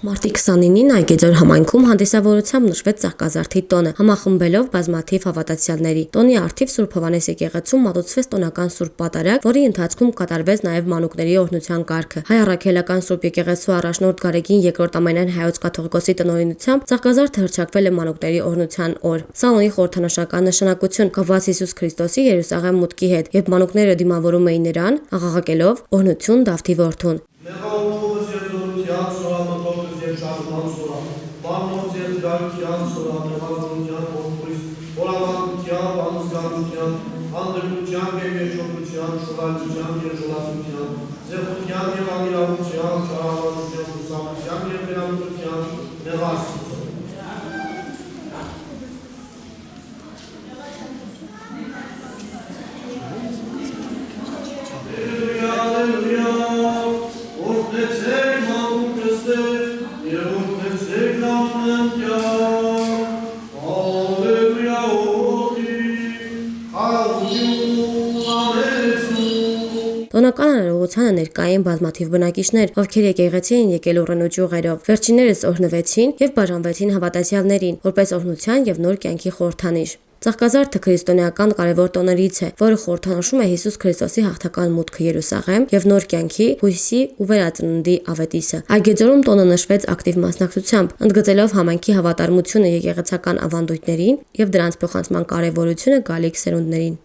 Մարտի 29-ին Այգեձոր համայնքում հանդիսավորությամբ նշվեց Ծաղկազարդի տոնը, համախմբելով բազմաթիվ հավատացյալների։ Տոնի առթիվ Սուրբ Հովհաննես եկեղեցում մատուցվեց տոնական Սուրբ Պատարագ, որի ընթացքում կատարվեց նաև մանուկների օրհնության կարգը։ Հայ առաքելական Սուրբ եկեղեցու առաջնորդ Գարեգին II ամենայն հայոց կաթողիկոսի տնօրինությամբ Ծաղկազարդը հռչակվել է մանուկների օրհնության օր։ Սա ունի խորհրդանշական նշանակություն կապված Հիսուս Քրիստոսի Երուսաղեմ մուտքի հետ, երբ մանուկները դիմավորում էին նրան, աղաղակելով օրհնություն Դավթի որդուն։ Տոնական արարողությանը ներկա էին բազմաթիվ բնակիչներ, ովքեր եկեղեցի էին եկել ուռենու ճյուղերով։ Վերջիններս օրհնվեցին եւ բաժանվեցին հավատացյալներին, որպես օրհնության եւ նոր կյանքի խորհրդանիշ։ Ծաղկազարդը քրիստոնեական կարևոր տոներից է, որը խորհրդանշում է Հիսուս Քրիստոսի հաղթական մուտքը Երուսաղեմ եւ նոր կյանքի, հույսի ու վերածննդի ավետիսը։ Այգեձորում տոնը նշվեց ակտիվ մասնակցությամբ, ընդգծելով համայնքի հավատարմությունը եկեղեցական ավանդույթներին եւ դրանց փոխանցման կարեւորությունը գալիք սերունդներին։